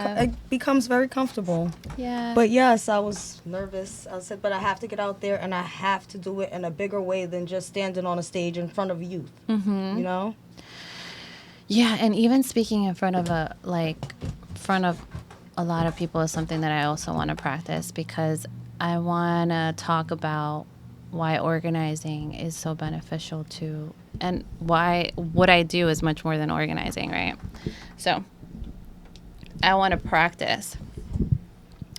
it becomes very comfortable. Yeah. But yes, I was nervous. I said, but I have to get out there and I have to do it in a bigger way than just standing on a stage in front of youth. Mm-hmm. You know? Yeah, and even speaking in front of front of a lot of people is something that I also want to practice, because I want to talk about why organizing is so beneficial to, and why what I do is much more than organizing, right? So I want to practice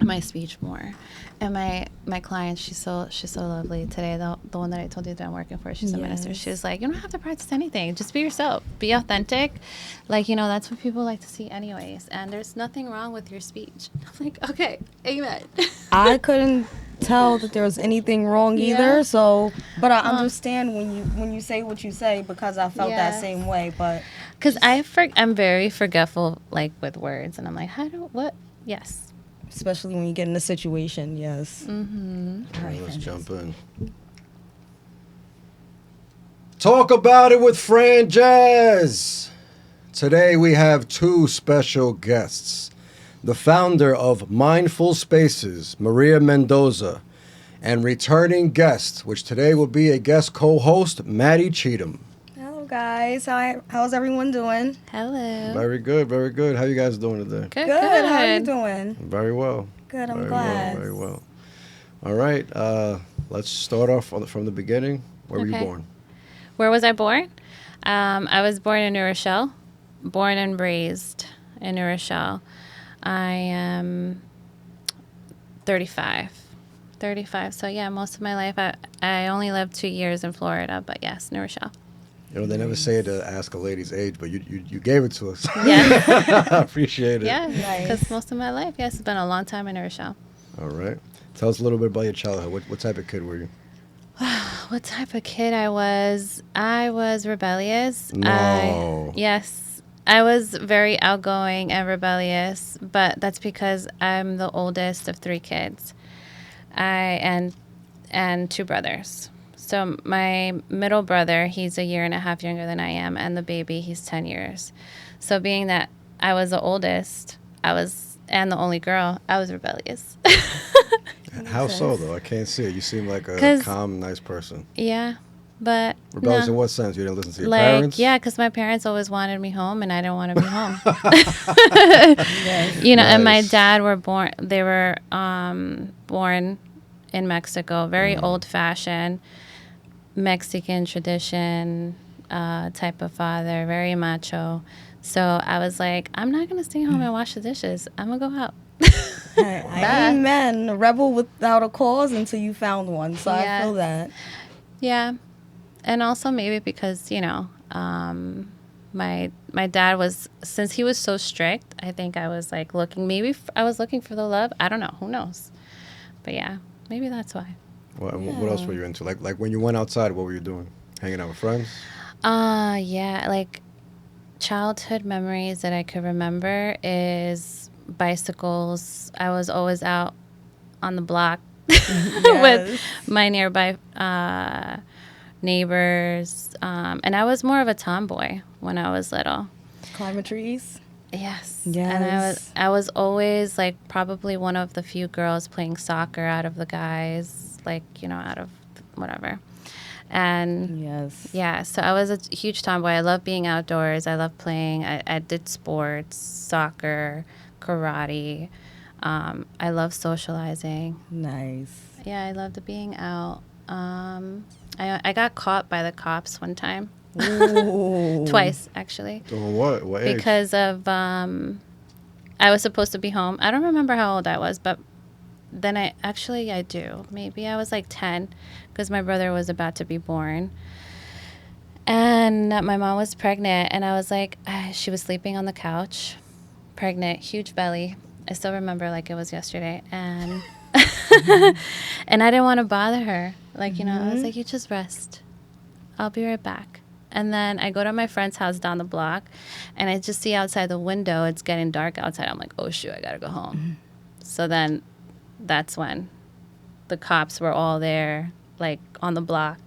my speech more. And my client, she's so lovely today. The one that I told you that I'm working for, she's a minister. She was like, you don't have to practice anything. Just be yourself. Be authentic. Like, that's what people like to see anyways. And there's nothing wrong with your speech. I'm like, okay, amen. I couldn't tell that there was anything wrong either. So, but I understand when you say what you say, because I felt that same way. But because I'm very forgetful, like with words, and I'm like, what? Yes. Especially when you get in a situation, yes. Mm-hmm. All right, let's jump in. Talk about it with Franjez. Today we have two special guests. The founder of Mindful Spaces, Maria Mendoza, and returning guest, which today will be a guest co-host, Maddie Cheatham. Hello, guys. How's everyone doing? Hello. Very good, very good. How you guys doing today? Good. How are you doing? Very well. Good, I'm very glad. Well, very well. All right, let's start off from the beginning. Where were you born? Where was I born? I was born in New Rochelle, born and raised in New Rochelle. I am 35. So yeah, most of my life. I only lived 2 years in Florida, but yes, New Rochelle. They never say to ask a lady's age, but you gave it to us. Yeah. I appreciate it. Yeah, because most of my life, yes, it's been a long time in New Rochelle. All right. Tell us a little bit about your childhood. What type of kid were you? What type of kid I was? I was rebellious. No. Yes. I was very outgoing and rebellious, but that's because I'm the oldest of 3 kids. And 2 brothers. So my middle brother, he's 1.5 years younger than I am, and the baby, he's 10 years. So being that I was the oldest, and the only girl, I was rebellious. How so, though? I can't see it. You seem like a calm, nice person. Yeah, but rebellious in what sense? You didn't listen to your parents? Yeah, because my parents always wanted me home, and I didn't want to be home. Nice. And my dad were born. They were born in Mexico, very old-fashioned Mexican tradition type of father, very macho. So I was like, I'm not going to stay home and wash the dishes. I'm going to go out. Amen. A rebel without a cause until you found one. So I feel that. Yeah. And also maybe because, my dad was, since he was so strict, I think I was like I was looking for the love. I don't know. Who knows? But yeah, maybe that's why. What else were you into? Like when you went outside, what were you doing? Hanging out with friends? Yeah, like childhood memories that I could remember is bicycles. I was always out on the block with my nearby neighbors. And I was more of a tomboy when I was little. Climbing trees? Yes. And I was always like probably one of the few girls playing soccer out of the guys, out of whatever. And so I was a huge tomboy. I love being outdoors. I love playing. I did sports, soccer, karate. I love socializing. Nice. Yeah, I loved being out. I got caught by the cops one time. Twice, actually. Doing what? What age? Because of, I was supposed to be home. I don't remember how old I was, but then I do. Maybe I was like 10 because my brother was about to be born. And my mom was pregnant, and I was like, she was sleeping on the couch, pregnant, huge belly. I still remember like it was yesterday. And and I didn't want to bother her. I was like, you just rest. I'll be right back. And then I go to my friend's house down the block, and I just see outside the window, it's getting dark outside. I'm like, oh, shoot, I got to go home. So then that's when the cops were all there, like, on the block.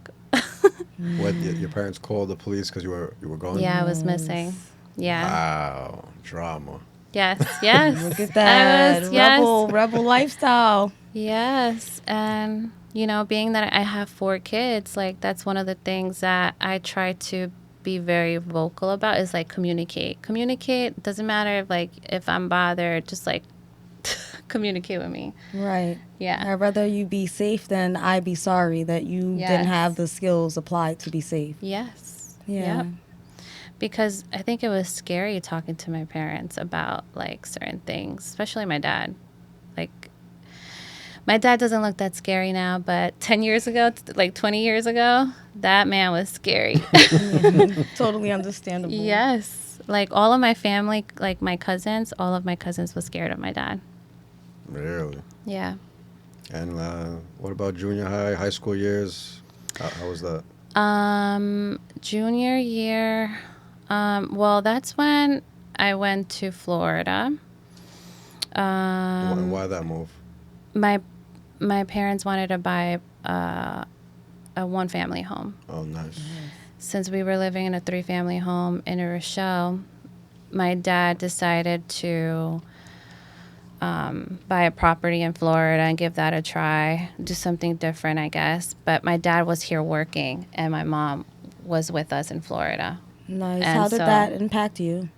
What, your parents called the police because you were gone? Yeah, I was missing. Yeah. Wow. Drama. Yes, yes. Look at that. Yes. Rebel lifestyle. Yes. And, being that I have 4 kids, like, that's one of the things that I try to be very vocal about is, like, communicate. Communicate. Doesn't matter if I'm bothered, just, like, communicate with me. Right. Yeah. I'd rather you be safe than I be sorry that you Yes. didn't have the skills applied to be safe. Yes. Yeah. Yep. Because I think it was scary talking to my parents about, like, certain things, especially my dad. Like, my dad doesn't look that scary now, but 10 years ago, like 20 years ago, that man was scary. Totally understandable. Yes. Like, all of my family, like my cousins, all of my cousins was scared of my dad. Really? Yeah. And what about junior high school years? How was that? Junior year, well, that's when I went to Florida. Why that move? My parents wanted to buy a 1-family home. Oh, nice. Since we were living in a 3-family home in Rochelle, my dad decided to buy a property in Florida and give that a try, do something different, I guess. But my dad was here working, and my mom was with us in Florida. Nice. And How did so, that impact you?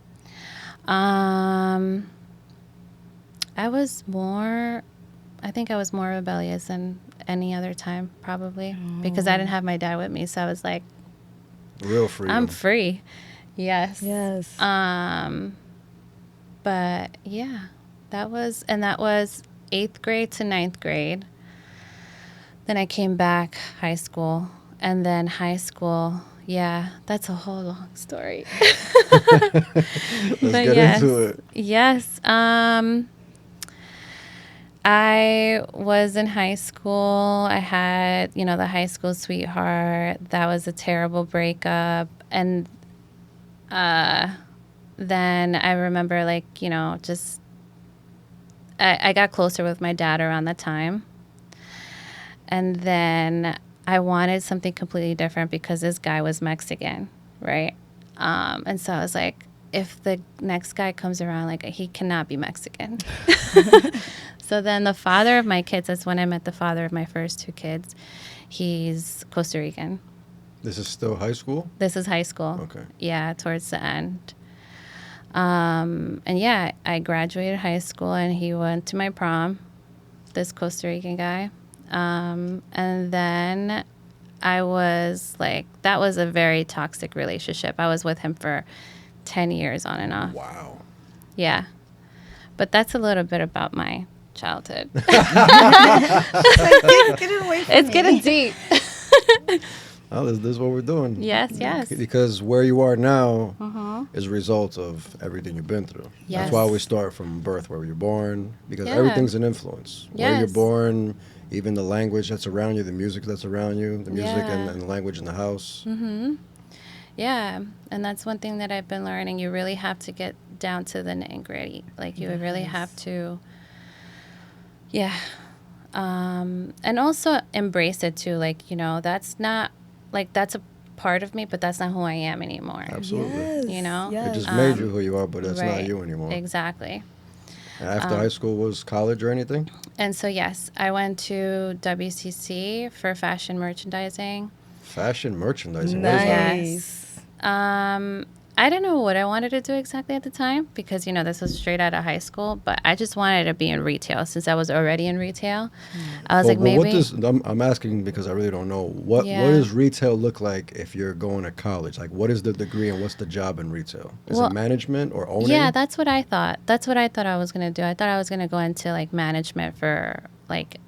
I think I was more rebellious than any other time, probably, because I didn't have my dad with me. So I was like, Real freedom. I'm free. Yes. Yes. But yeah, that was 8th grade to 9th grade. Then I came back high school, and then high school. Yeah, that's a whole long story. Let's get into it. Yes. I was in high school. I had, the high school sweetheart. That was a terrible breakup. And then I remember, just I got closer with my dad around that time. And then I wanted something completely different because this guy was Mexican, right? And so I was like, if the next guy comes around, like, he cannot be Mexican. So then the father of my kids, that's when I met the father of my first 2 kids. He's Costa Rican. This is still high school? This is high school. Okay. Yeah, towards the end. And yeah, I graduated high school and he went to my prom, this Costa Rican guy. And then I was like, that was a very toxic relationship. I was with him for 10 years on and off. Wow. Yeah. But that's a little bit about my childhood. Get it away from It's me. getting deep. Oh, this is what we're doing. Yes. Because where you are now is a result of everything you've been through. Yes. That's why we start from birth, where you're born, because Yeah. everything's an influence. Where you're Yes. born, even the language that's around you, the music that's around you, the music Yeah. and the language in the house. Yeah. And that's one thing that I've been learning. You really have to get down to the nitty-gritty. Like, you really have to, and also embrace it too. Like, that's not, like, that's a part of me, but that's not who I am anymore. Absolutely. Yes. You know? Yes. It just made you who you are, but that's not Right. you anymore. Exactly. And after high school was college or anything? And so, yes, I went to WCC for fashion merchandising. Fashion merchandising. What is that? Nice. I didn't know what I wanted to do exactly at the time because, this was straight out of high school, but I just wanted to be in retail since I was already in retail. I was like, maybe. What does, I'm asking because I really don't know. What does retail look like if you're going to college? Like, what is the degree and what's the job in retail? Is it management or owning? Yeah, that's what I thought. That's what I thought I was going to do. I thought I was going to go into, like, management for, like,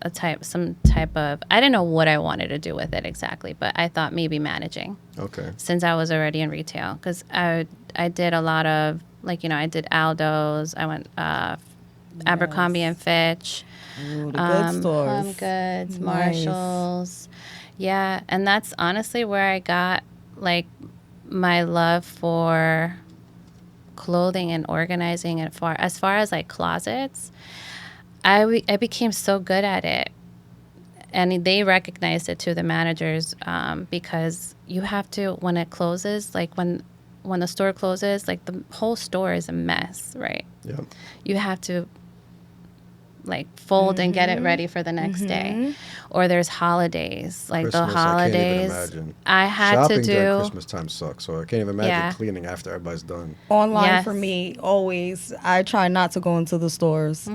some type of, I didn't know what I wanted to do with it exactly, but I thought maybe managing. Okay. Since I was already in retail, because I did a lot of, like, I did Aldo's, I went Abercrombie and Fitch, Ooh, the good stores. Home Goods, Nice. Marshalls, yeah, and that's honestly where I got, like, my love for clothing and organizing. And as far as like closets, I became so good at it. And they recognized it to the managers because you have to, when it closes, like when when the store closes, like the whole store is a mess, right? Yeah. You have to like fold and get it ready for the next day. Or there's holidays, like Christmas, the holidays. I can't even imagine. I had Shopping to do during Christmas time sucks, so I can't even imagine Yeah. cleaning after everybody's done. Online Yes. for me, always. I try not to go into the stores.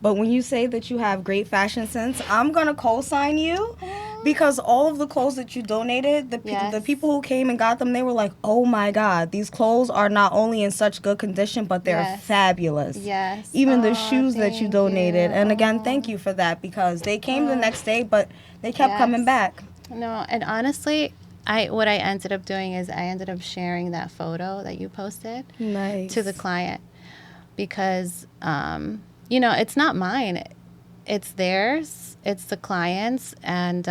But when you say that you have great fashion sense, I'm going to co-sign you because all of the clothes that you donated, the Yes. people who came and got them, they were like, oh my God, these clothes are not only in such good condition, but they're Yes. fabulous. Yes. Even the Aw, shoes that you thank donated. you. And again, Aw. thank you for that because they came the next day, but they kept coming Yes. back. No, and honestly, what I ended up doing is I ended up sharing that photo that you posted Nice. to the client because, you know, it's not mine. It's theirs. It's the client's. And,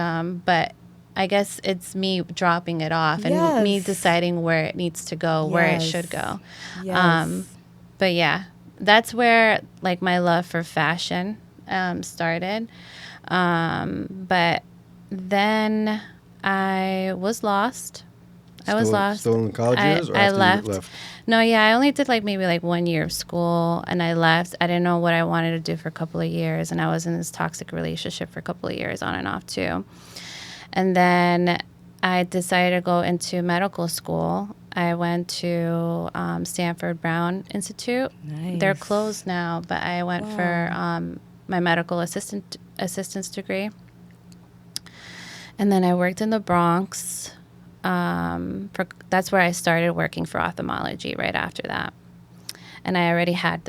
but I guess it's me dropping it off and me Yes. deciding where it needs to go, where it should go. Yes. But yeah, that's where like my love for fashion started. But then I was lost. Still in college years or I after left. you left? No, yeah, I only did like maybe like 1 year of school and I left. I didn't know what I wanted to do for a couple of years. And I was in this toxic relationship for a couple of years on and off too. And then I decided to go into medical school. I went to Stanford Brown Institute. Nice. They're closed now, but I went for my medical assistance degree. And then I worked in the Bronx. That's where I started working for ophthalmology right after that. And I already had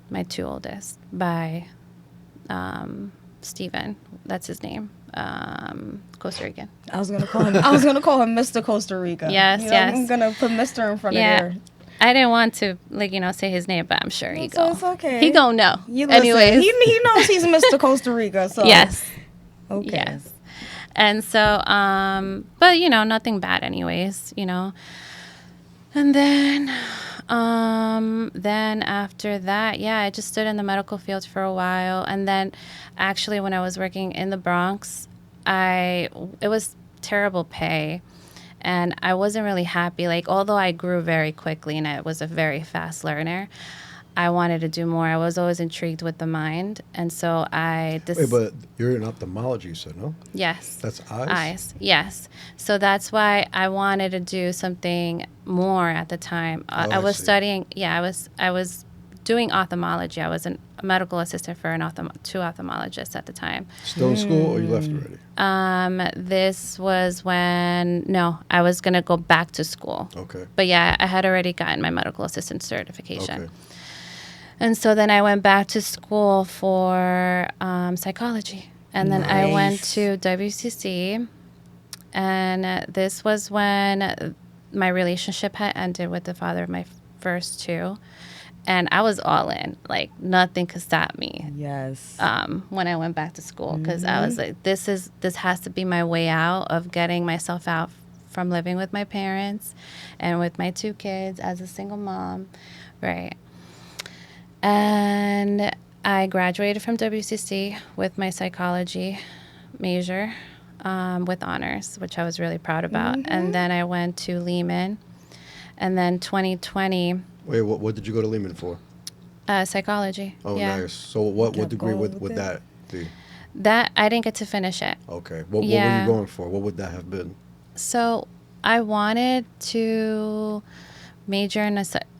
my two oldest by Steven. That's his name. Costa Rican. I was gonna call him Mr. Costa Rica. Yes, yes. I'm gonna put Mr. in front of Yeah. there. I didn't want to, say his name, but I'm sure he So go. it's okay. He gon' know. You listen, Anyways. he knows he's Mr. Costa Rica. So Yes. Okay. Yes. And so, but nothing bad anyways, And then after that, yeah, I just stood in the medical field for a while. And then actually when I was working in the Bronx, it was terrible pay. And I wasn't really happy. Like, although I grew very quickly and I was a very fast learner, I wanted to do more. I was always intrigued with the mind. And so Wait, but you're in ophthalmology, you said, no? Yes. That's eyes? Eyes, yes. So that's why I wanted to do something more at the time. I was see. studying, I was doing ophthalmology. I was a medical assistant for two ophthalmologists at the time. Still in school or you left already? This was I was going to go back to school. Okay. But yeah, I had already gotten my medical assistant certification. Okay. And so then I went back to school for psychology. And then I went to WCC. And this was when my relationship had ended with the father of my first two. And I was all in. Like, nothing could stop me. Yes. When I went back to school. Because I was like, this has to be my way out of getting myself out from living with my parents and with my two kids as a single mom. Right. And I graduated from WCC with my psychology major with honors, which I was really proud about. And then I went to Lehman. And then 2020. Wait, what did you go to Lehman for? Psychology. Oh, yeah. nice. So what degree going would with that be? That, I didn't get to finish it. Okay. What were Yeah. you going for? What would that have been? So I wanted to major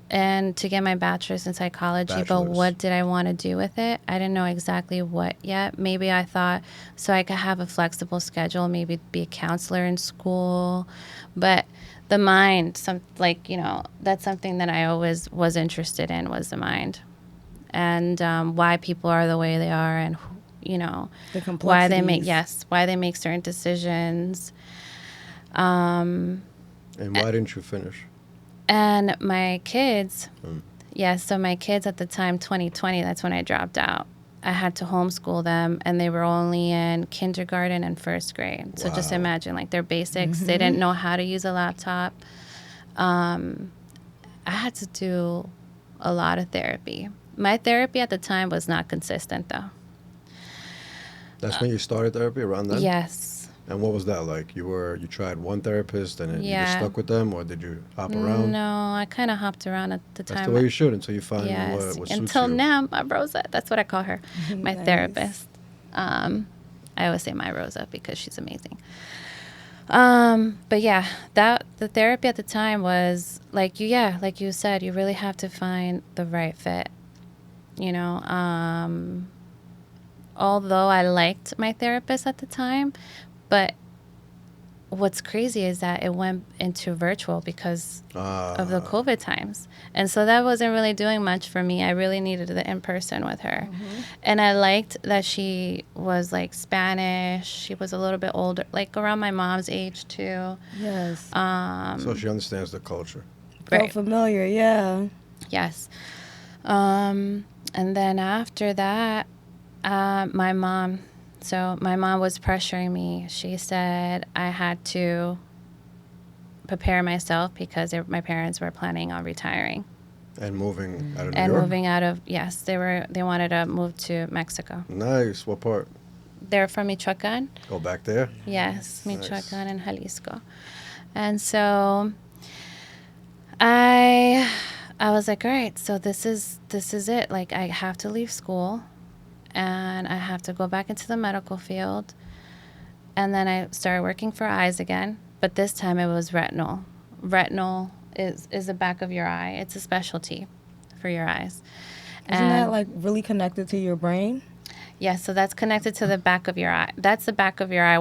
and to get my bachelor's in psychology, but what did I want to do with it? I didn't know exactly what yet. Maybe I thought so I could have a flexible schedule, maybe be a counselor in school. But the mind, that's something that I always was interested in, was the mind. And why people are the way they are, and The complexities. why they make certain decisions. And why didn't you finish? And my kids, so my kids at the time, 2020, that's when I dropped out. I had to homeschool them, and they were only in kindergarten and first grade. So just imagine, like, their basics. They didn't know how to use a laptop. I had to do a lot of therapy. My therapy at the time was not consistent, though. That's when you started therapy, around then? Yes. And what was that like? You tried one therapist and then you just Yeah. stuck with them, or did you hop around? No, I kind of hopped around at the time. That's the way you should until you find Yes. what suits Until you. now, my Rosa. That's what I call her, my Nice. therapist. I always say my Rosa because she's amazing. But yeah, that the therapy at the time was like like you said, you really have to find the right fit. You know, although I liked my therapist at the time, but what's crazy is that it went into virtual because of the COVID times. And so that wasn't really doing much for me. I really needed the in-person with her. And I liked that she was like Spanish. She was a little bit older, like around my mom's age too. Yes. So she understands the culture. Felt Right. familiar, yeah. Yes. And then after that, my mom was pressuring me. She said I had to prepare myself because my parents were planning on retiring And moving out of New and York? moving out of, yes, they wanted to move to Mexico. Nice. What part? They're from Michoacan. Go back there? Yes, Nice. Michoacan and Jalisco. And so I was like, all right, so this is it. Like, I have to leave school and I have to go back into the medical field. And then I started working for eyes again, but this time it was retinal. Retinal is the back of your eye. It's a specialty for your eyes. Isn't that like really connected to your brain? Yeah, so that's connected to the back of your eye. That's the back of your eye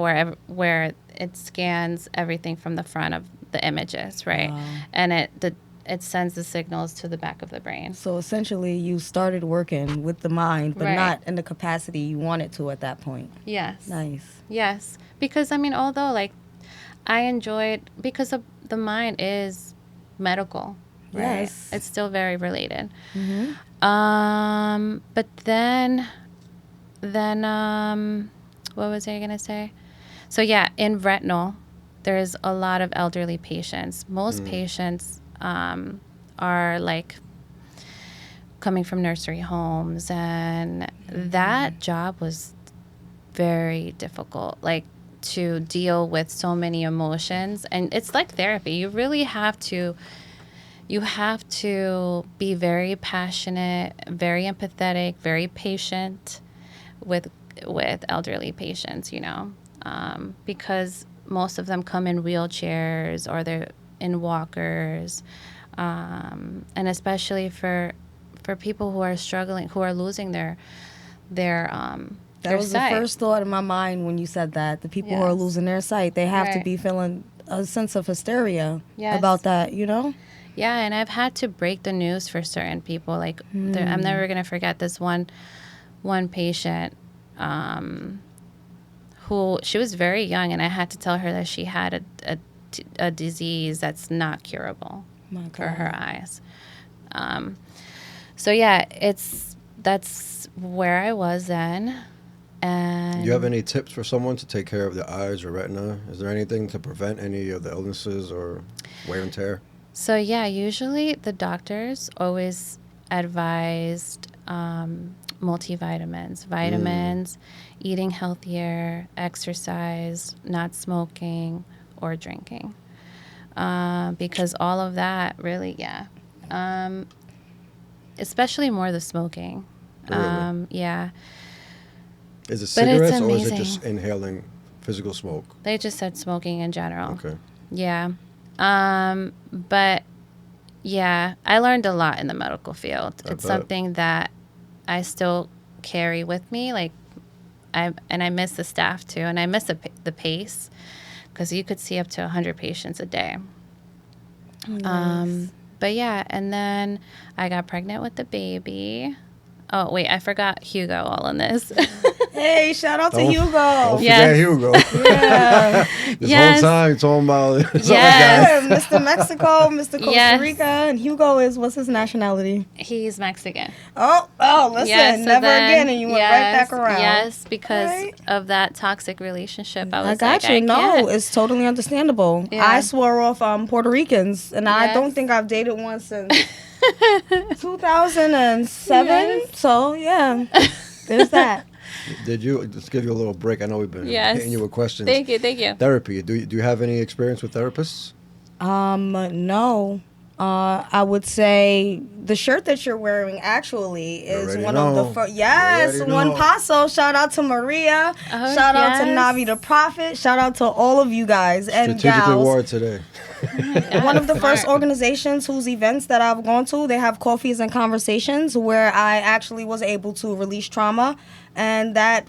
where it scans everything from the front of the images, right? Wow. And it sends the signals to the back of the brain. So essentially, you started working with the mind, but Right. not in the capacity you wanted to at that point. Yes. Nice. Yes. Because, I mean, although, like, I enjoyed, because of the mind is medical, right? Yes. It's still very related. Mm-hmm. But then, what was I going to say? So, yeah, in retinal, there's a lot of elderly patients. Most patients are, like, coming from nursery homes, and that job was very difficult, like, to deal with so many emotions. And it's like therapy. You really have to be very passionate, very empathetic, very patient with elderly patients, you know, because most of them come in wheelchairs or they're in walkers, and especially for people who are struggling, who are losing their That was sight. the first thought in my mind when you said that. The people who are Yes. losing their sight, they have to Right. be feeling a sense of hysteria Yes. about that, you know? Yeah, and I've had to break the news for certain people. Like, I'm never gonna forget this one patient, who, she was very young, and I had to tell her that she had a disease that's not curable My for God. her eyes. So yeah, that's where I was then. And Do you have any tips for someone to take care of their eyes or retina? Is there anything to prevent any of the illnesses or wear and tear? So yeah, usually the doctors always advised multivitamins, vitamins, eating healthier, exercise, not smoking or drinking, because all of that really, especially more the smoking. Really? Yeah, Is it But it's cigarettes or is it amazing. just inhaling physical smoke? they just said smoking in general. Okay. Yeah. But yeah, I learned a lot in the medical field. I It's bet. something that I still carry with me. Like, I miss the staff too, and I miss the pace, because you could see up to 100 patients a day. Nice. But yeah, and then I got pregnant with the baby. Oh wait, I forgot Hugo all in this. Hey, shout out to Don't Hugo. forget Yes. Hugo. Yeah. This Yes. whole time you're talking about something Yes. like Mr. Mexico, Mr. Costa Yes. Rica, and Hugo is, what's his nationality? He's Mexican. Oh, listen, Yes, so never then- again, and you went right back yes, around. Yes, because Right. of that toxic relationship. I was I got like, you. I No, can't. it's totally understandable. Yeah. I swore off Puerto Ricans, and I Yes. don't think I've dated one since 2007. Yes. So, yeah, there's that. Did you, just give you a little break? I know we've been Yes. hitting you with questions. Thank you. Thank you. Therapy. Do you have any experience with therapists? No. I would say the shirt that you're wearing actually is already one of the know. first. Yes, You already one know. paso. Shout out to Maria. Oh, Shout out to yes. Navi the Prophet. Shout out to all of you guys and Strategic gals. reward today. One of the Smart. first organizations whose events that I've gone to, they have coffees and conversations where I actually was able to release trauma, and that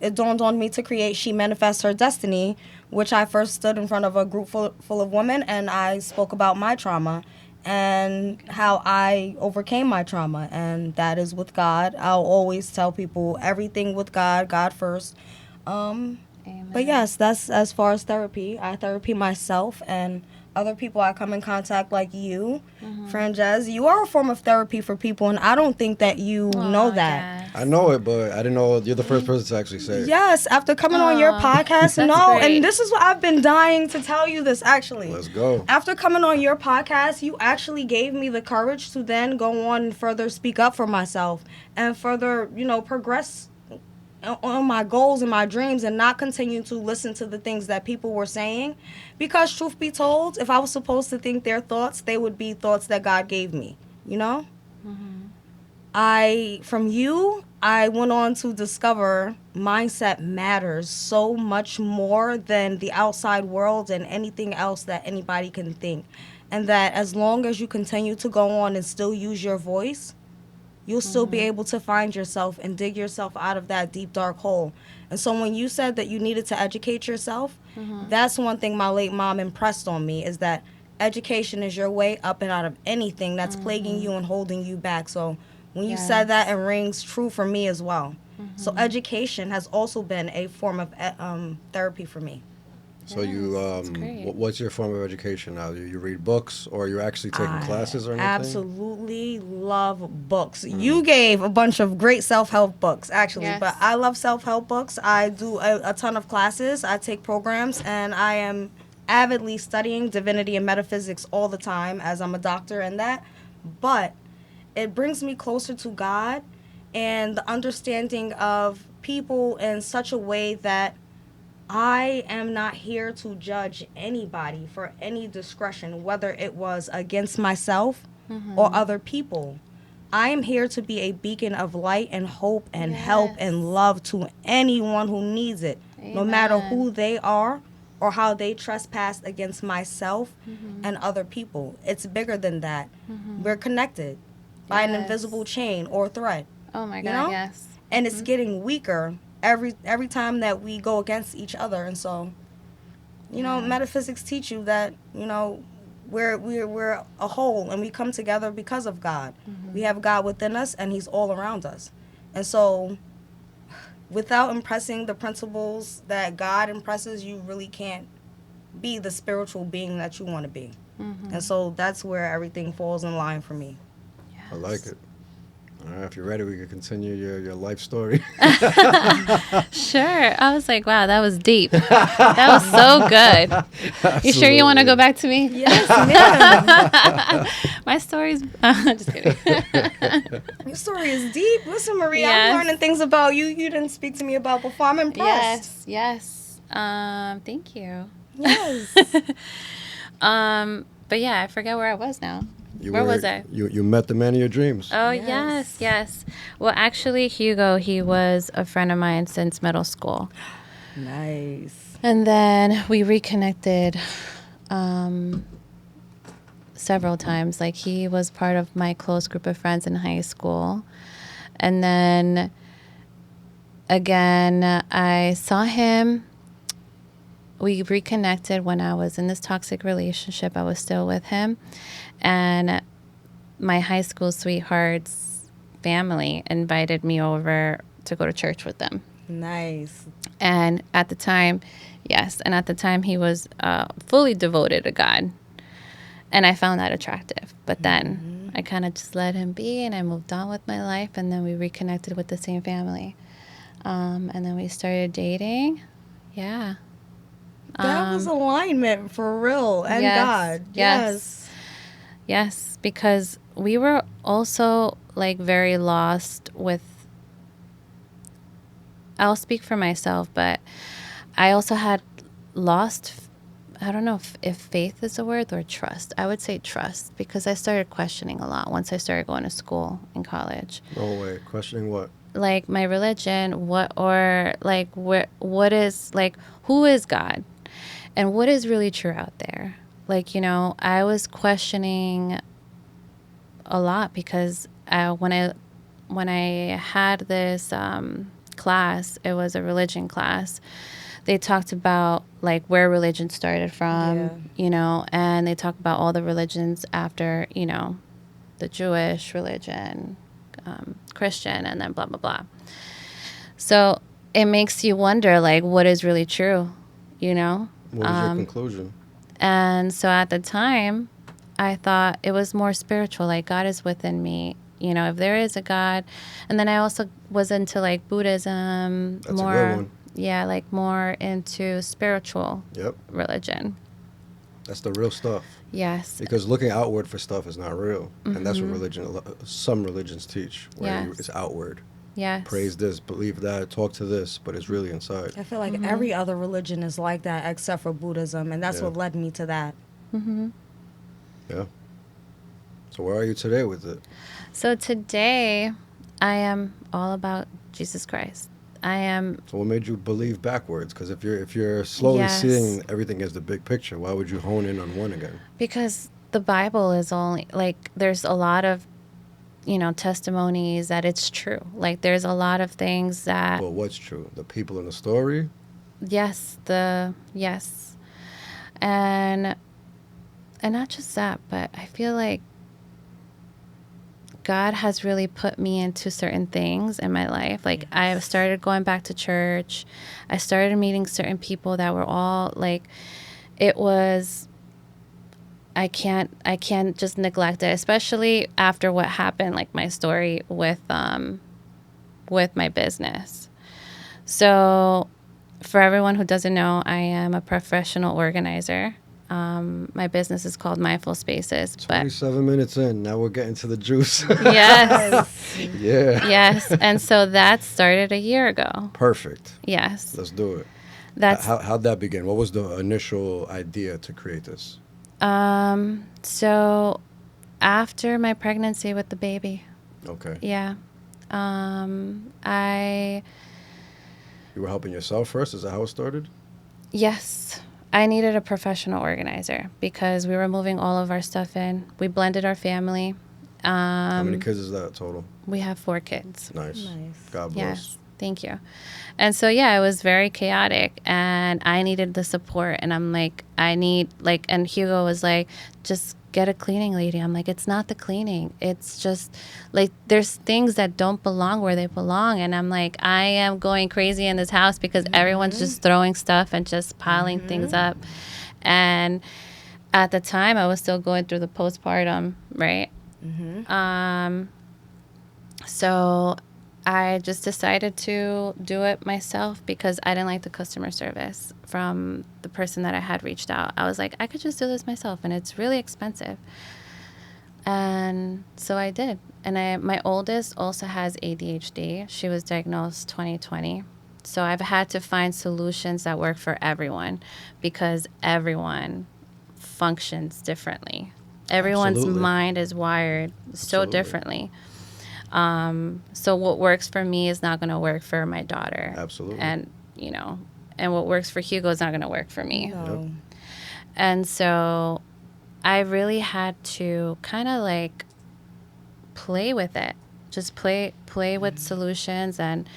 it dawned on me to create She Manifests Her Destiny, which I first stood in front of a group full of women, and I spoke about my trauma and how I overcame my trauma, and that is with God. I'll always tell people everything with God, God first. Amen. But yes, that's as far as therapy. I therapy myself and other people I come in contact, like you, Franjez. You are a form of therapy for people, and I don't think that you know that. Yes. I know it, but I didn't know you're the first person to actually say it. Yes, after coming on your podcast, that's no, great. and this is what I've been dying to tell you this actually. Let's go. After coming on your podcast, you actually gave me the courage to then go on and further speak up for myself and further, progress on my goals and my dreams and not continue to listen to the things that people were saying. Because truth be told, if I was supposed to think their thoughts, they would be thoughts that God gave me, From you, I went on to discover mindset matters so much more than the outside world and anything else that anybody can think. And that as long as you continue to go on and still use your voice, you'll still be able to find yourself and dig yourself out of that deep, dark hole. And so when you said that you needed to educate yourself, that's one thing my late mom impressed on me, is that education is your way up and out of anything that's plaguing you and holding you back. So when you said that, it rings true for me as well. So education has also been a form of therapy for me. So Yes, that's great. what's your form of education now? You read books, or you're actually taking classes or anything? Absolutely love books. You gave a bunch of great self-help books, actually, Yes. but I love self-help books. I do a ton of classes. I take programs, and I am avidly studying divinity and metaphysics all the time, as I'm a doctor in that. But it brings me closer to God and the understanding of people in such a way that I am not here to judge anybody for any discretion, whether it was against myself or other people. I am here to be a beacon of light and hope and help and love to anyone who needs it, no matter who they are or how they trespass against myself and other people. It's bigger than that. We're connected by an invisible chain or thread. Oh my God, know? yes. And it's getting weaker every time that we go against each other. And so, metaphysics teach you that, we're a whole and we come together because of God. We have God within us and he's all around us. And so without impressing the principles that God impresses, you really can't be the spiritual being that you want to be. And so that's where everything falls in line for me. I like it. All right, if you're ready, we can continue your life story. Sure. I was like, wow, that was deep. That was so good. You sure you want to go back to me? Yes, ma'am. My story's... just kidding. Your story is deep. Listen, Maria, Yes. I'm learning things about you didn't speak to me about before. I'm impressed. Yes. Thank you. Yes. But yeah, I forget where I was now. Where was I? You met the man of your dreams. Oh, Yes. yes. Well, actually, Hugo, he was a friend of mine since middle school. Nice. And then we reconnected several times. Like, he was part of my close group of friends in high school. And then, again, I saw him. We reconnected when I was in this toxic relationship. I was still with him. And my high school sweetheart's family invited me over to go to church with them. Nice. And at the time, he was fully devoted to God. And I found that attractive. But then I kind of just let him be, and I moved on with my life. And then we reconnected with the same family. And then we started dating. Yeah. That was alignment for real and yes, God. yes. Yes, because we were also like very lost with I'll speak for myself, but I also had lost, I don't know if faith is a word or trust. I would say trust, because I started questioning a lot once I started going to school in college. No way. Questioning what? Like my religion, what is, like, who is God? And what is really true out there? Like, I was questioning a lot because when I had this class, it was a religion class. They talked about like where religion started from, and they talked about all the religions after, the Jewish religion, Christian, and then blah, blah, blah. So it makes you wonder, like, what is really true, What was your conclusion? And so at the time, I thought it was more spiritual, like God is within me, if there is a God. And then I also was into like Buddhism. That's a good one. Yeah, like more into spiritual religion. That's the real stuff. Yes. Because looking outward for stuff is not real. And that's what some religions teach, where it's outward. Yes. Praise this, believe that, talk to this, but it's really inside. I feel like every other religion is like that except for Buddhism, and that's what led me to that. Yeah. So where are you today with it? So today, I am all about Jesus Christ. I am. So what made you believe backwards? Because if you're slowly seeing everything as the big picture, why would you hone in on one again? Because the Bible is only, like, there's a lot of, testimonies that it's true. Like, there's a lot of things that. Well, what's true? The people in the story? Yes. Yes. And not just that, but I feel like God has really put me into certain things in my life. Like, I started going back to church. I started meeting certain people that were all like, it was, I can't just neglect it, especially after what happened, like my story with my business. So for everyone who doesn't know, I am a professional organizer. My business is called Mindful Spaces. 27 minutes in, now we're getting to the juice. Yes. Yeah. Yes. And so that started a year ago. Perfect. Yes. Let's do it. That's How'd that begin? What was the initial idea to create this? So after my pregnancy with the baby. Okay. Yeah. You were helping yourself first? Is that how it started? Yes. I needed a professional organizer because we were moving all of our stuff in. We blended our family. How many kids is that total? We have 4 kids. Nice. God bless. Yes. Thank you. And so, yeah, it was very chaotic and I needed the support. And I'm like, and Hugo was like, just get a cleaning lady. I'm like, it's not the cleaning. It's just like, there's things that don't belong where they belong. And I'm like, I am going crazy in this house because everyone's just throwing stuff and just piling things up. And at the time I was still going through the postpartum, right? So I just decided to do it myself because I didn't like the customer service from the person that I had reached out. I was like, I could just do this myself, and it's really expensive. And so I did. And my oldest also has ADHD. She was diagnosed 2020. So I've had to find solutions that work for everyone because everyone functions differently. Everyone's Absolutely. mind is wired so differently. So what works for me is not going to work for my daughter. Absolutely. And, and what works for Hugo is not going to work for me. No. Yep. And so I really had to kind of like play with it, just play with solutions. And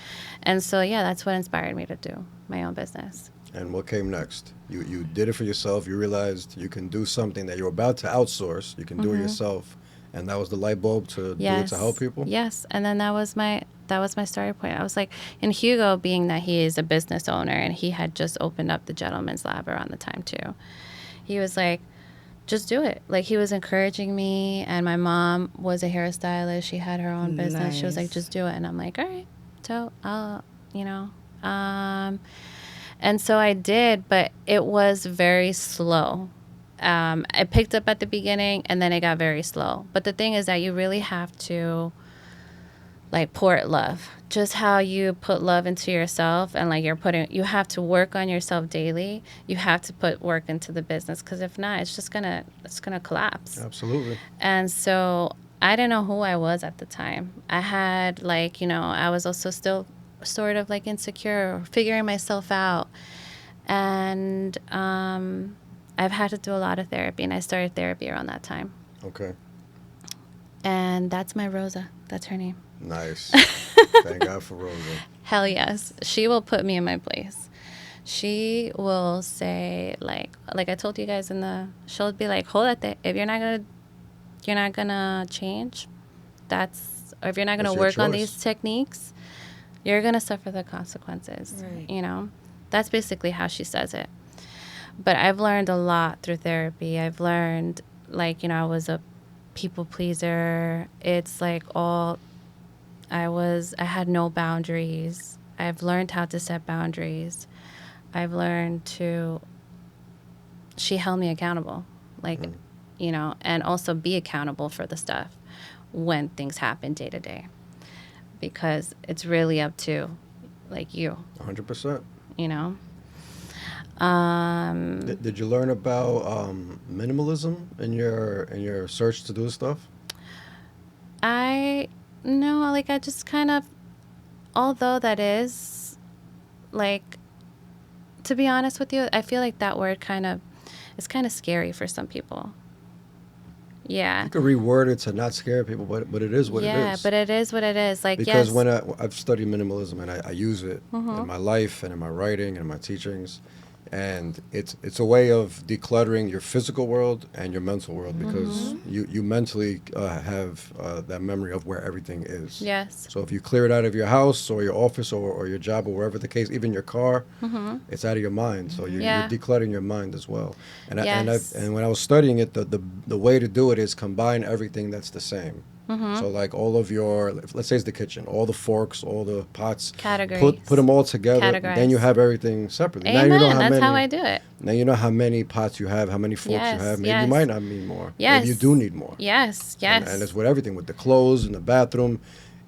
so, yeah, that's what inspired me to do my own business. And what came next? You did it for yourself. You realized you can do something that you're about to outsource. You can do it yourself. And that was the light bulb to do it to help people? Yes. And then that was my starting point. I was like, and Hugo, being that he is a business owner and he had just opened up the Gentleman's Lab around the time too, he was like, just do it. Like, he was encouraging me. And my mom was a hairstylist. She had her own business. She was like, just do it. And I'm like, all right. So I'll, and so I did, but it was very slow. I picked up at the beginning and then it got very slow. But the thing is that you really have to like pour it love, just how you put love into yourself, and like you have to work on yourself daily. You have to put work into the business, because if not, it's gonna collapse. Absolutely. And so I didn't know who I was at the time. I had like, I was also still sort of like insecure, figuring myself out. And I've had to do a lot of therapy, and I started therapy around that time. Okay. And that's my Rosa. That's her name. Nice. Thank God for Rosa. Hell yes. She will put me in my place. She will say, like I told you guys she'll be like, hold that there. If you're not gonna change, or if you're not gonna work on these techniques, you're gonna suffer the consequences. Right. That's basically how she says it. But I've learned a lot through therapy. I've learned, I was a people pleaser. It's like I had no boundaries. I've learned how to set boundaries. I've learned she held me accountable, and also be accountable for the stuff when things happen day to day, because it's really up to you. 100%. Did you learn about minimalism in your search to do stuff? I just kind of, although that is, to be honest with you, I feel like that word is kind of scary for some people. Yeah. You could reword it to not scare people, but it is what it is. Yeah, but it is what it is. Because when I've studied minimalism, and I use it in my life and in my writing and in my teachings, and it's a way of decluttering your physical world and your mental world, because you mentally have that memory of where everything is. Yes. So if you clear it out of your house or your office or your job or wherever the case, even your car, it's out of your mind. So you're decluttering your mind as well. And and when I was studying it, the way to do it is combine everything that's the same. So like all of let's say it's the kitchen, all the forks, all the pots, categories, put them all together. Categorize. Then you have everything separately. Amen. Now you know That's how I do it. Now you know how many pots you have, how many forks you have. Maybe you might not need more. Yes. Maybe you do need more. Yes. And it's with everything, with the clothes and the bathroom.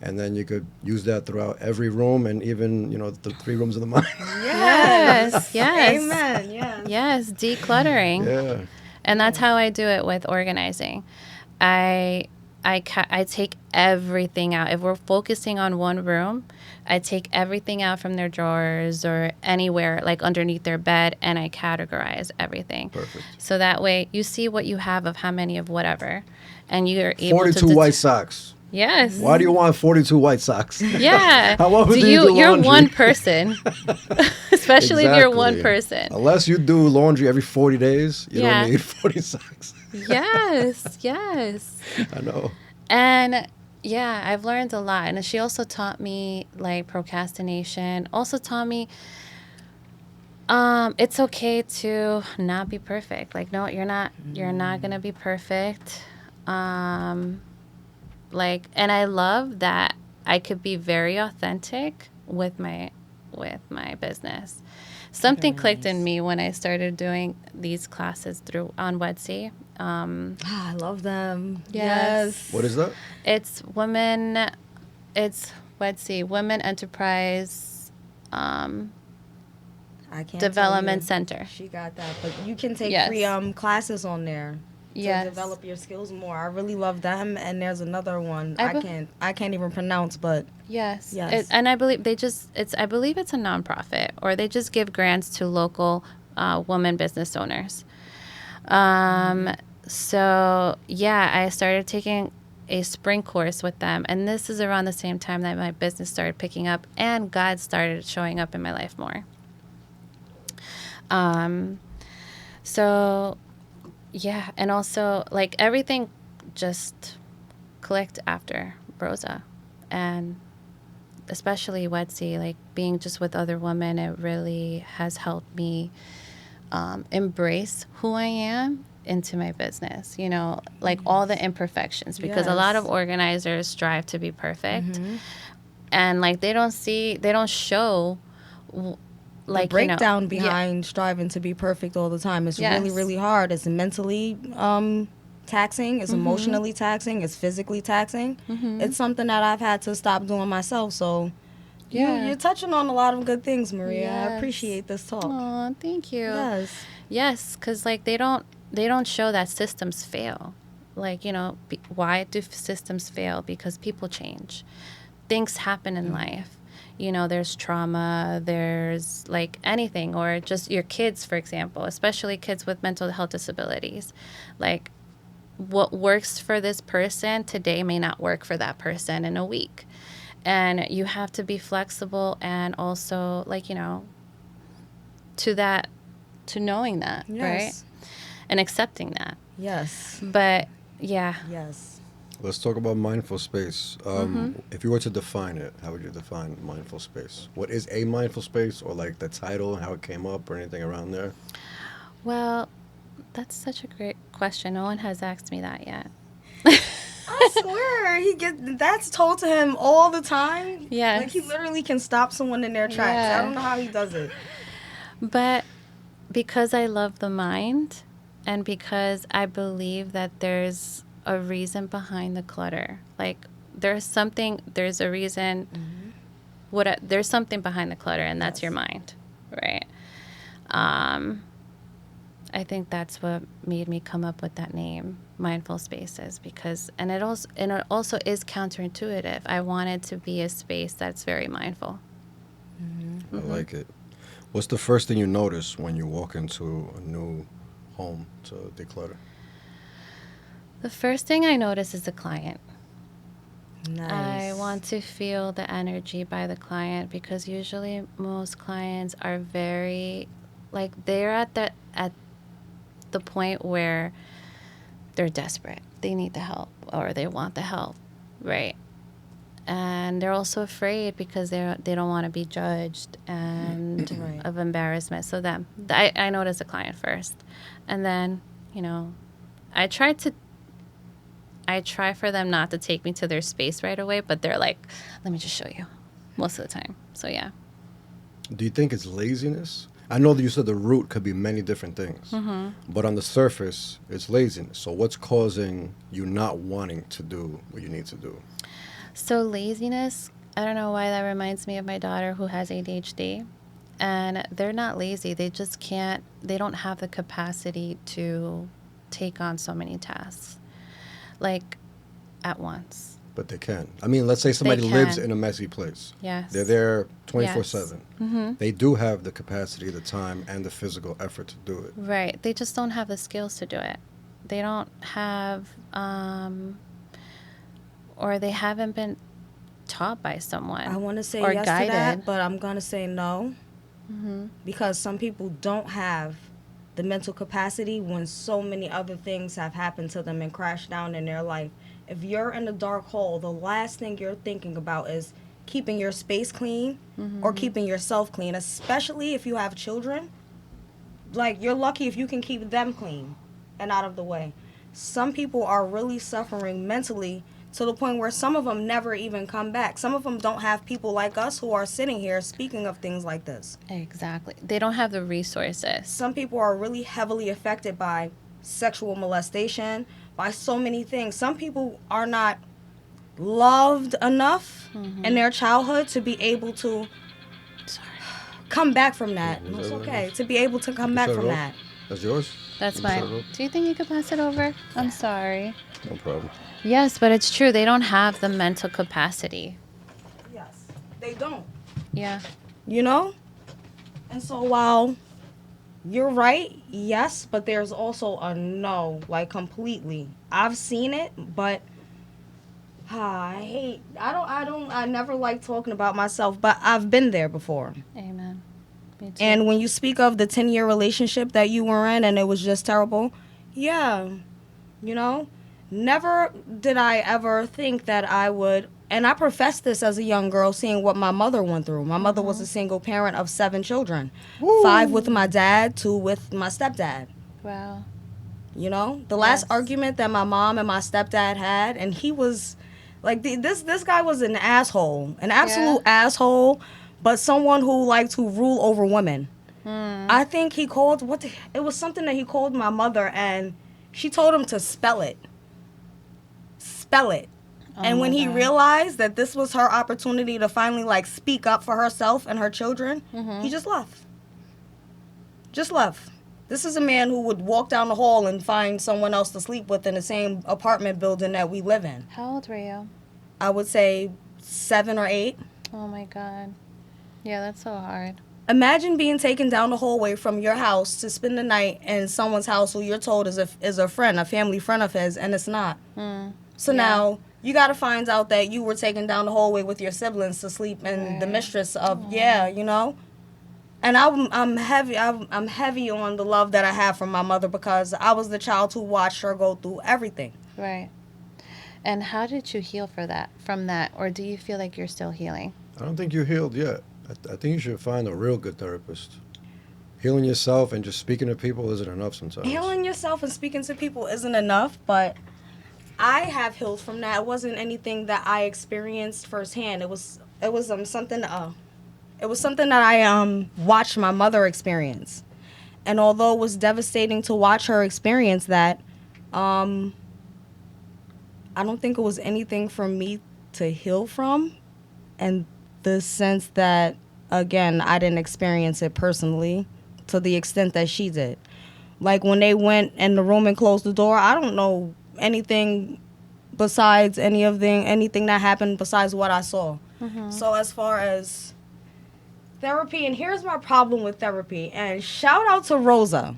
And then you could use that throughout every room, and even, the 3 rooms of the mind. Yes. Yes. Amen. Yes. Yes. Decluttering. Yeah. And that's how I do it with organizing. I take everything out. If we're focusing on one room, I take everything out from their drawers or anywhere, like underneath their bed, and I categorize everything. Perfect. So that way you see what you have of how many of whatever, and you're able 42 white socks. Yes. Why do you want 42 white socks? Yeah. How often do you do laundry? You're one person, especially if you're one Exactly. person. Unless you do laundry every 40 days, you don't need 40 socks. Yes. Yes. I know. And yeah, I've learned a lot. And she also taught me procrastination. Also taught me it's okay to not be perfect. No, you're not gonna be perfect. And I love that I could be very authentic with my business. Something clicked in me when I started doing these classes on Wednesday. I love them. Yes. What is that? It's Wednesday, Women Enterprise I can't Development tell you. Center. She got that, but you can take Yes. free classes on there to Yes. develop your skills more. I really love them, and there's another one I I can't even pronounce, but Yes. Yes. And I believe I believe it's a nonprofit, or they just give grants to local women business owners. So yeah, I started taking a spring course with them, and this is around the same time that my business started picking up and God started showing up in my life more. So yeah, and also everything just clicked after Rosa, and especially Wednesday, being just with other women, it really has helped me embrace who I am into my business, all the imperfections, because a lot of organizers strive to be perfect, and they don't show the breakdown behind striving to be perfect all the time. It's really, really hard. It's mentally taxing. It's emotionally taxing. It's physically taxing. It's something that I've had to stop doing myself. So Yeah. you're touching on a lot of good things, Maria. I Yes. appreciate this talk. Oh, thank you. Yes. Yes, because like they don't show that systems fail. Like, you know, why do systems fail? Because people change. Things happen in life. You know, there's trauma, there's like anything, or just your kids, for example, especially kids with mental health disabilities. Like, what works for this person today may not work for that person in a week. And you have to be flexible and also, like, you know, to knowing that, Yes. right? And accepting that. Yes. But yeah. Yes. Let's talk about mindful space. If you were to define it, how would you define mindful space? What is a mindful space, or like the title and how it came up, or anything around there? Well, that's such a great question. No one has asked me that yet. I swear, that's told to him all the time. Yes. Like, he literally can stop someone in their tracks. Yeah. I don't know how he does it. But because I love the mind, and because I believe that there's a reason behind the clutter. Like, there's a reason. There's something behind the clutter, and that's your mind, right? I think that's what made me come up with that name, mindful spaces, because it also is counterintuitive. I wanted to be a space that's very mindful. I like it. What's the first thing you notice when you walk into a new home to declutter? The first thing I notice is the client. Nice. I want to feel the energy by the client, because usually most clients are very, like, they're at the point where they're desperate. They need the help, or they want the help, right? And they're also afraid because they don't want to be judged and Right. of embarrassment. So I notice the client first, and then, you know, I try for them not to take me to their space right away, but they're like, let me just show you, most of the time. So yeah. Do you think it's laziness? I know that you said the root could be many different things, but on the surface, it's laziness. So what's causing you not wanting to do what you need to do? So laziness, I don't know why that reminds me of my daughter who has ADHD. And they're not lazy. They just can't, they don't have the capacity to take on so many tasks, like, at once. But they can. I mean, let's say somebody lives in a messy place. Yes. They're there 24/7. Mm-hmm. They do have the capacity, the time, and the physical effort to do it. Right. They just don't have the skills to do it. They don't have, or they haven't been taught by someone. I want to say or yes guided. to that, but I'm going to say no. Because some people don't have the mental capacity when so many other things have happened to them and crashed down in their life. If you're in a dark hole, the last thing you're thinking about is keeping your space clean or keeping yourself clean, especially if you have children. Like, you're lucky if you can keep them clean and out of the way. Some people are really suffering mentally to the point where some of them never even come back. Some of them don't have people like us who are sitting here speaking of things like this. Exactly. They don't have the resources. Some people are really heavily affected by sexual molestation, by so many things. Some people are not loved enough in their childhood to be able to come back from that. It's okay. To be able to come back from that. That's yours? That's Can you set it fine. up? Do you think you could pass it over? I'm sorry. No problem. Yes, but it's true. They don't have the mental capacity. Yes. They don't. Yeah. You know? And so while you're right, yes, but there's also a no, like, completely. I've seen it, but I never like talking about myself, but I've been there before. Amen. Me too. And when you speak of the 10-year relationship that you were in and it was just terrible, yeah, you know, never did I ever think that I would, and I professed this as a young girl, seeing what my mother went through. My mother was a single parent of 7 children, 5 with my dad, 2 with my stepdad. Wow. You know, the last Yes. argument that my mom and my stepdad had, and he was like, this guy was an asshole, an absolute asshole, but someone who liked to rule over women. I think he called, it was something that he called my mother, and She told him to spell it. Spell it. Oh And when my he God. realized that this was her opportunity to finally, like, speak up for herself and her children, he just left. Just left. This is a man who would walk down the hall and find someone else to sleep with in the same apartment building that we live in. How old were you? I would say 7 or 8. Oh my God. Yeah, that's so hard. Imagine being taken down the hallway from your house to spend the night in someone's house who you're told is a friend, a family friend of his, and it's not. So Yeah. now you got to find out that you were taken down the hallway with your siblings to sleep in the Right. mistress of you know. And I'm heavy. I'm heavy on the love that I have from my mother because I was the child who watched her go through everything. Right. And how did you heal from that? Or do you feel like you're still healing? I don't think you're healed yet. I think you should find a real good therapist. Healing yourself and just speaking to people isn't enough sometimes. Healing yourself and speaking to people isn't enough, but I have healed from that. It wasn't anything that I experienced firsthand. It was something that I watched my mother experience. And although it was devastating to watch her experience that, I don't think it was anything for me to heal from, and the sense that, again, I didn't experience it personally to the extent that she did. Like when they went in the room and closed the door, I don't know anything besides anything that happened besides what I saw. So as far as therapy, and here's my problem with therapy, and shout out to Rosa,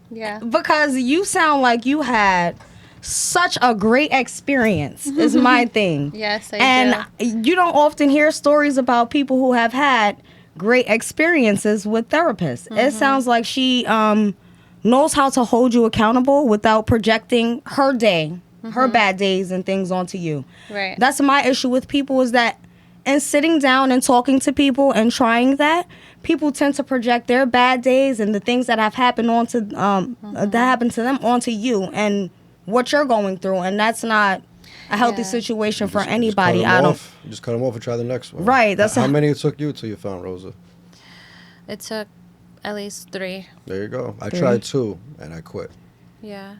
Yeah. because you sound like you had such a great experience is my thing. Yes, I And you don't often hear stories about people who have had great experiences with therapists. It sounds like she knows how to hold you accountable without projecting her day, her bad days and things onto you. Right. That's my issue with people, is that in sitting down and talking to people and trying that, people tend to project their bad days and the things that have happened that happened to them onto you and what you're going through, and that's not a healthy Yeah. situation for Just cut anybody. them I don't. off. Just cut them off and try the next one. Right, that's how a- many it took you till you found Rosa? It took at least 3. There you go. I 3. tried 2 and I quit. Yeah.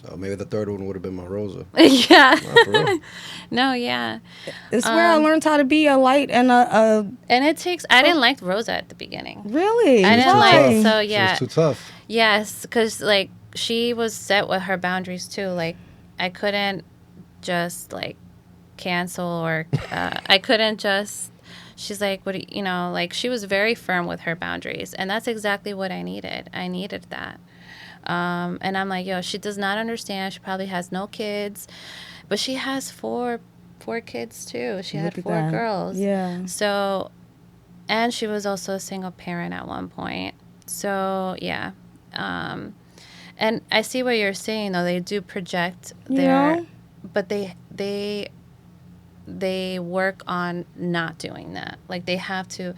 So maybe the third one would have been my Rosa. Yeah. Nah, for real. No, yeah. It's where I learned how to be a light and a And it takes, I didn't like Rosa at the beginning. really. I didn't Too like, tough. so yeah. She was too tough. Yes, because like she was set with her boundaries too. Like I couldn't just like cancel or I couldn't just. She's like, what do you know? Like she was very firm with her boundaries, and that's exactly what I needed. I needed that. And I'm like, yo, she does not understand. She probably has no kids, but she has four kids too. She Look had at 4 that. girls. Yeah. So, and she was also a single parent at one point. So yeah. And I see what you're saying though. They do project their, know? but they work on not doing that. Like they have to,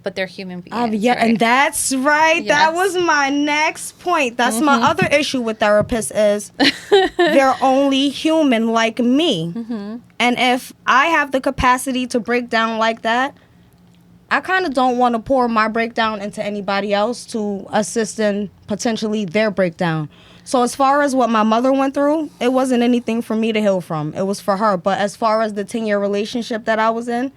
but they're human beings. Yeah, right? and that's right. That Yes. was my next point. That's my other issue with therapists is they're only human like me. And if I have the capacity to break down like that, I kind of don't want to pour my breakdown into anybody else to assist in potentially their breakdown. So as far as what my mother went through, it wasn't anything for me to heal from. It was for her. But as far as the 10-year relationship that I was in,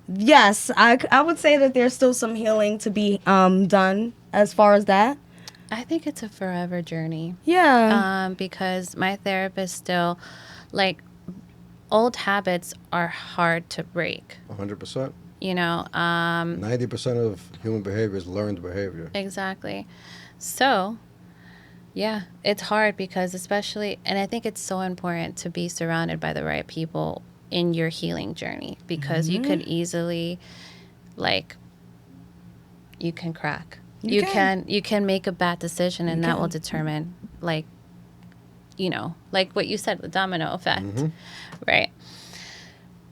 yes, I would say that there's still some healing to be done as far as that. I think it's a forever journey. Yeah. Because my therapist still, like, old habits are hard to break. 100%. You know, 90% of human behavior is learned behavior. exactly. So, yeah, it's hard because especially, and I think it's so important to be surrounded by the right people in your healing journey because you could easily, like, you can crack. You can make a bad decision and that will determine, like, you know, like what you said, the domino effect, right?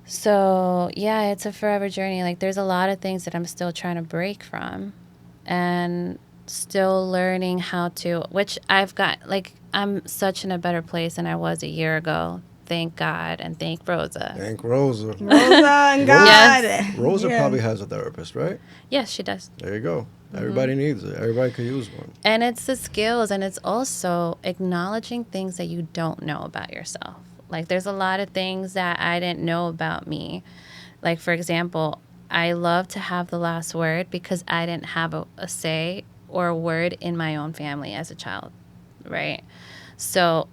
So, yeah, it's a forever journey. Like, there's a lot of things that I'm still trying to break from and still learning how to, which I've got, like, I'm such in a better place than I was a year ago thank God and thank Rosa. Thank Rosa. Rosa and God. Yes. Rosa Yeah. probably has a therapist, right? Yes, she does. There you go. Everybody needs it. Everybody could use one. And it's the skills, and it's also acknowledging things that you don't know about yourself. Like, there's a lot of things that I didn't know about me. Like, for example, I love to have the last word because I didn't have a say or a word in my own family as a child, right? So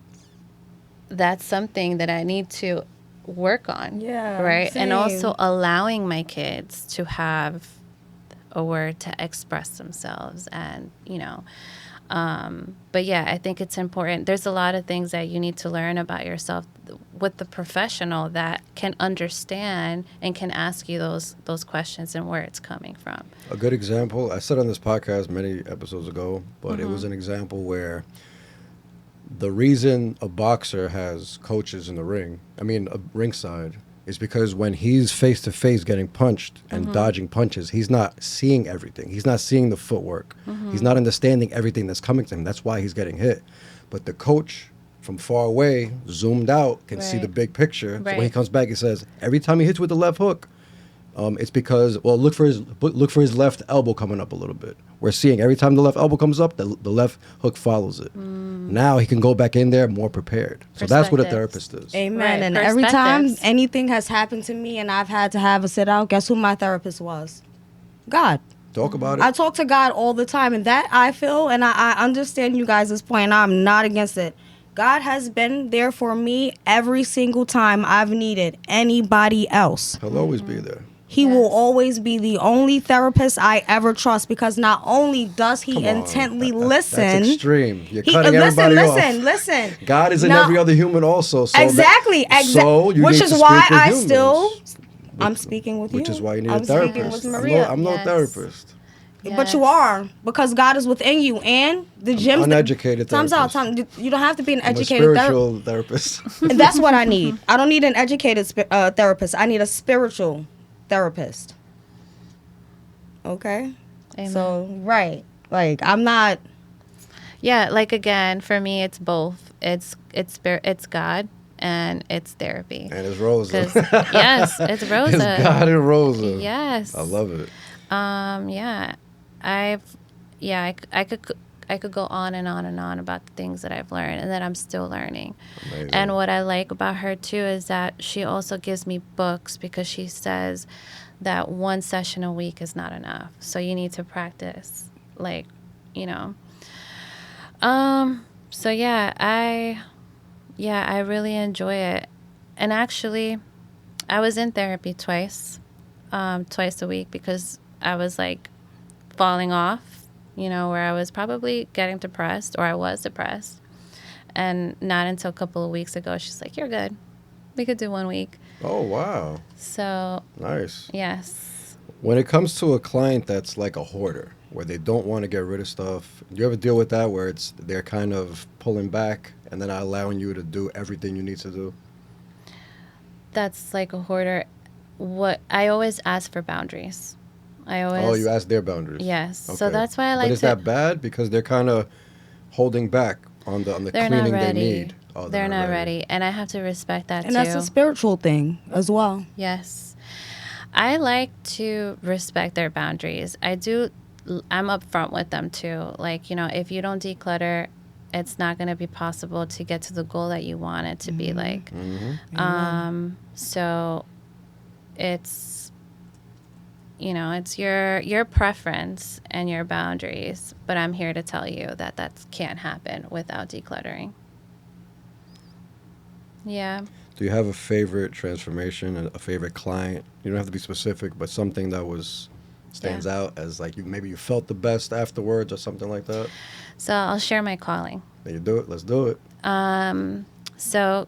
that's something that I need to work on, Yeah, right? And also same. allowing my kids to have a word to express themselves and, but yeah, I think it's important. There's a lot of things that you need to learn about yourself with the professional that can understand and can ask you those questions and where it's coming from. A good example, I said on this podcast many episodes ago, but it was an example where the reason a boxer has coaches in the ring, I mean, ringside, is because when he's face to face getting punched and dodging punches, he's not seeing everything. He's not seeing the footwork. He's not understanding everything that's coming to him. That's why he's getting hit. But the coach from far away, zoomed out, can see the Right. big picture. So when he Right. comes back, he says, every time he hits with the left hook, it's because, well, look for his left elbow coming up a little bit. We're seeing every time the left elbow comes up, the left hook follows it. Now he can go back in there more prepared. So that's what a Perspectives. therapist is. Amen. Right, And every time perspectives. anything has happened to me and I've had to have a sit out, guess who my therapist was? God. Talk about I it. talk to God all the time, and that I feel, and I understand you guys' point. I'm not against it. God has been there for me every single time I've needed anybody else. He'll always be there. He will Yes. always be the only therapist I ever trust, because not only does he Come on. intently That's listen. extreme. You're He, cutting listen, everybody listen. off. God is in Now- every other human also. So Exactly. so you Which need is to why speak with I humans. still. I'm speaking with you. Which is why you need I'm a speaking therapist. with Maria. I'm no Yes. therapist. But you Yes. are, because God is within you, and the gym's uneducated Time's out. therapist. You don't have to be an I'm a educated therapist. spiritual therapist. And that's what I need. I don't need an educated therapist. I need a spiritual therapist. Okay. Amen. So right, like I'm not. Yeah, like again, for me, it's both. It's God and it's therapy. And it's Rosa. 'Cause- yes, it's Rosa. It's God and Rosa. Yes. I love it. Yeah, I could go on and on and on about the things that I've learned and that I'm still learning. Amazing. And what I like about her too is that she also gives me books, because she says that one session a week is not enough. So you need to practice, like, you know. So I really enjoy it. And actually, I was in therapy twice a week, because I was like falling off, where I was probably getting depressed, or I was depressed. And not until a couple of weeks ago, she's like, "You're good. We could do 1 week." Oh, wow. So, Nice. yes. When it comes to a client that's like a hoarder, where they don't want to get rid of stuff, do you ever deal with that, where they're kind of pulling back and then not allowing you to do everything you need to do? That's like a hoarder. What I always ask for boundaries. Oh, you ask their boundaries. Yes. So Okay. that's why I like But is that bad? Because they're kind of holding back on the They're cleaning not they ready. need. Oh, they're not ready. And I have to respect that And too. that's a spiritual thing as well. Yes. I like to respect their boundaries. I'm upfront with them too. Like, if you don't declutter, it's not going to be possible to get to the goal that you want it to be like. So it's, it's your preference and your boundaries, but I'm here to tell you that can't happen without decluttering. Yeah. Do you have a favorite transformation, a favorite client? You don't have to be specific, but something that stands out as like maybe you felt the best afterwards or something like that? So I'll share my calling. There you do it. Let's do it. So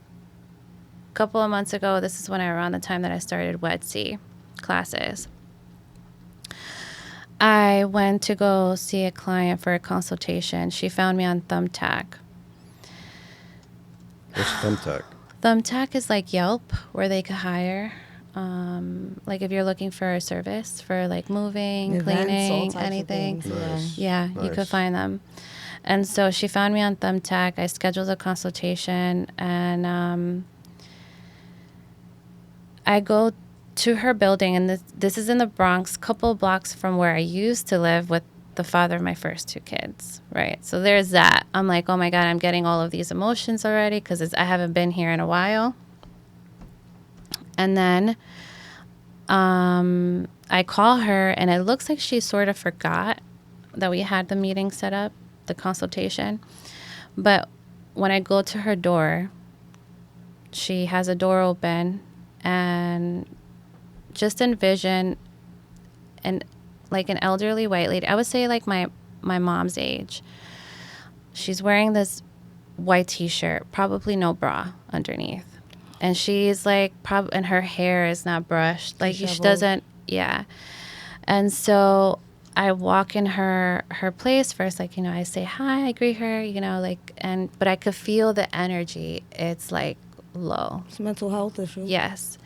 a couple of months ago, this is around the time that I started WEDC classes. I went to go see a client for a consultation. She found me on Thumbtack. What's Thumbtack? Thumbtack is like Yelp, where they could hire. Like if you're looking for a service for like moving, Events, all cleaning, types of anything. things, Nice. Yeah, you Nice. could find them. And so she found me on Thumbtack. I scheduled a consultation, and I go to her building, and this is in the Bronx, couple blocks from where I used to live with the father of my first 2 kids, right? So there's that. I'm like, oh my God, I'm getting all of these emotions already because I haven't been here in a while. And then I call her, and it looks like she sort of forgot that we had the meeting set up, the consultation. But when I go to her door, she has a door open, and just envision like an elderly white lady. I would say like my mom's age. She's wearing this white t-shirt, probably no bra underneath. And she's like, and her hair is not brushed. Like she doesn't, yeah. And so I walk in her place first, like, I say hi, I greet her, like, but I could feel the energy. It's like low. It's a mental health issue. Yes.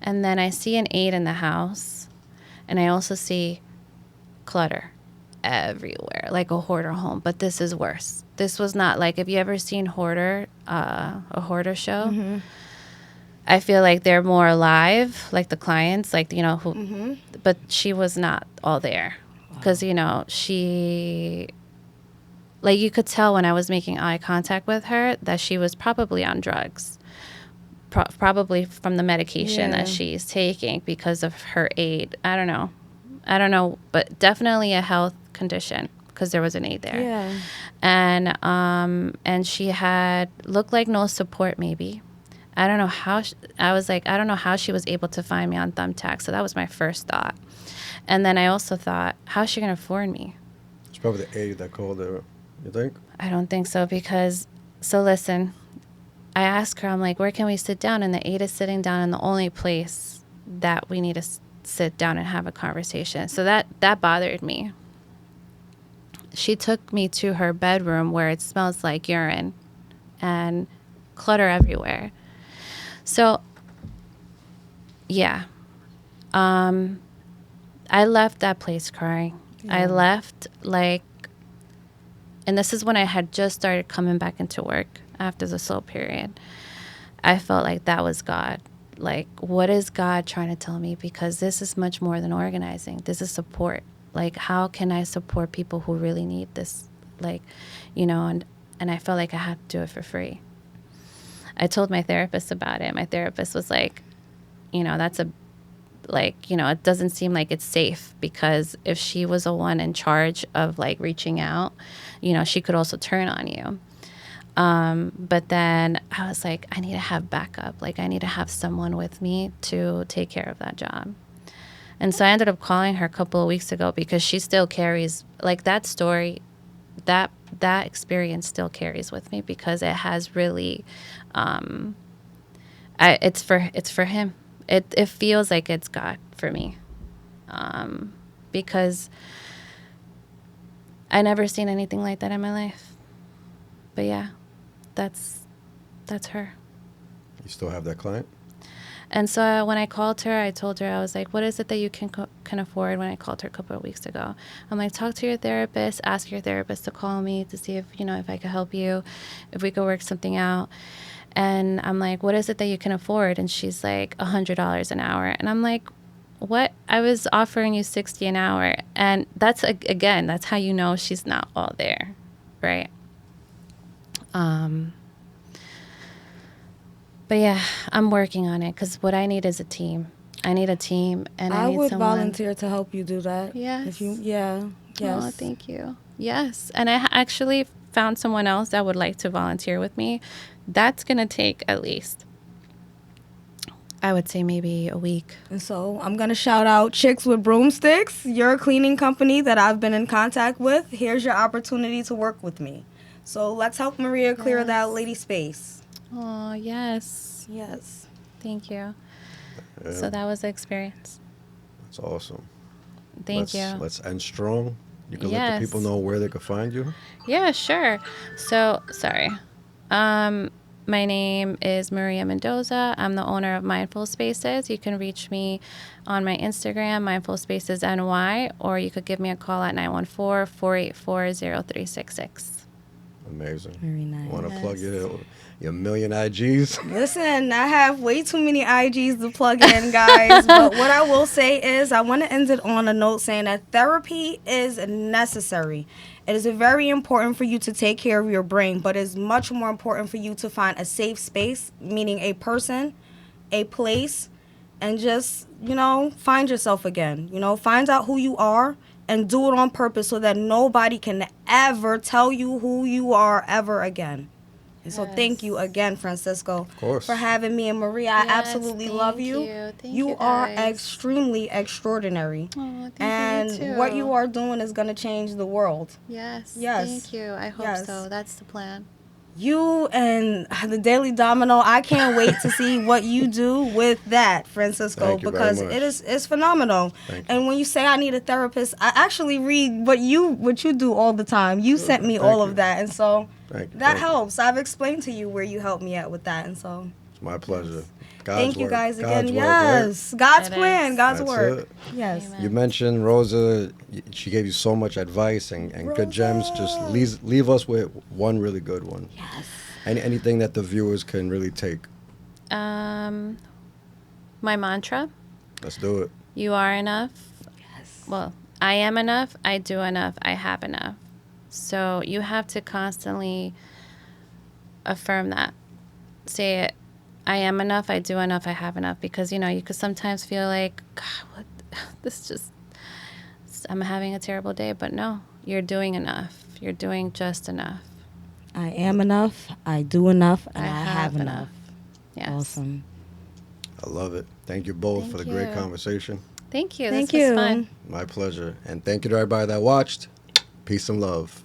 And then I see an aide in the house, and I also see clutter everywhere, like a hoarder home. But this is worse. This was not like, have you ever seen Hoarder, a Hoarder show? Mm-hmm. I feel like they're more alive, like the clients, like, who, but she was not all there. Because, she, like, you could tell when I was making eye contact with her that she was probably on drugs. Probably from the medication that she's taking because of her aid. I don't know, but definitely a health condition because there was an aid there. Yeah. And she had looked like no support maybe. I don't know how, I was like, I don't know how she was able to find me on Thumbtack. So that was my first thought. And then I also thought, how's she going to afford me? It's probably the aide that called her, you think? I don't think so because, so listen, I asked her, I'm like, where can we sit down? And the aide is sitting down in the only place that we need to sit down and have a conversation. So that bothered me. She took me to her bedroom where it smells like urine and clutter everywhere. So, yeah. I left that place crying. Yeah. I left and this is when I had just started coming back into work after the slow period. I felt like that was God. Like, what is God trying to tell me? Because this is much more than organizing. This is support. Like, how can I support people who really need this? Like, and I felt like I had to do it for free. I told my therapist about it. My therapist was like, it doesn't seem like it's safe because if she was the one in charge of like reaching out, she could also turn on you. But then I was like, I need to have backup. Like I need to have someone with me to take care of that job. And so I ended up calling her a couple of weeks ago because she still carries like that story, that experience still carries with me because it has really, it's for him. It feels like it's God for me, because I never seen anything like that in my life. But yeah, that's her. You still have that client? And so when I called her, I told her, I was like, what is it that you can afford? When I called her a couple of weeks ago, I'm like, talk to your therapist, ask your therapist to call me to see if I could help you, if we could work something out. And I'm like, what is it that you can afford? And she's like, $100 an hour. And I'm like, what? I was offering you $60 an hour. And that's, again, that's how you know she's not all there, right? But yeah, I'm working on it because what I need is a team. I need a team, and I need would someone. volunteer to help you do that. Yes. Yes. Oh, thank you. Yes, and I actually found someone else that would like to volunteer with me. That's gonna take at least, I would say, maybe a week. And so I'm gonna shout out Chicks with Broomsticks. You're a cleaning company that I've been in contact with. Here's your opportunity to work with me. So let's help Maria clear that lady space. Oh, yes. Yes. Thank you. Yeah. So that was the experience. That's awesome. Thank you. Let's end strong. You can let the people know where they can find you. Yeah, sure. So, sorry. My name is Maria Mendoza. I'm the owner of Mindful Spaces. You can reach me on my Instagram, Mindful Spaces NY, or you could give me a call at 914-484-0366. Amazing. Very nice. Want to plug Your million IGs. Listen, I have way too many IGs to plug in, guys. But what I will say is I want to end it on a note saying that therapy is necessary. It is very important for you to take care of your brain, but it's much more important for you to find a safe space, meaning a person, a place, and just, find yourself again. Find out who you are and do it on purpose so that nobody can ever tell you who you are ever again. And so thank you again, Francisco, for having me. And Maria, I absolutely love you. Thank you you are guys. extremely extraordinary. Oh, thank and you too. what you are doing is going to change the world. Yes. Yes. Thank you. I hope Yes. so. That's the plan. You and the Daily Domino, I can't wait to see what you do with that, Francisco, Thank you because very much. it's phenomenal. Thank you. And when you say I need a therapist, I actually read what you do all the time. You sent me all of that, and so that helps. I've explained to you where you helped me at with that, and so it's my pleasure. Thank you guys again. God's yes, God's plan, God's That's work. it. Yes. Amen. You mentioned Rosa. She gave you so much advice and good gems. Just leave us with one really good one. Yes. Anything that the viewers can really take. My mantra. Let's do it. You are enough. Yes. Well, I am enough. I do enough. I have enough. So you have to constantly affirm that. Say it. I am enough. I do enough. I have enough. Because, you could sometimes feel like, God, what? This just, I'm having a terrible day. But no, you're doing enough. You're doing just enough. I am enough. I do enough. And I have enough. Yes. Awesome. I love it. Thank you both for the great conversation. Thank you. Thank This was you. fun. My pleasure. And thank you to everybody that watched. Peace and love.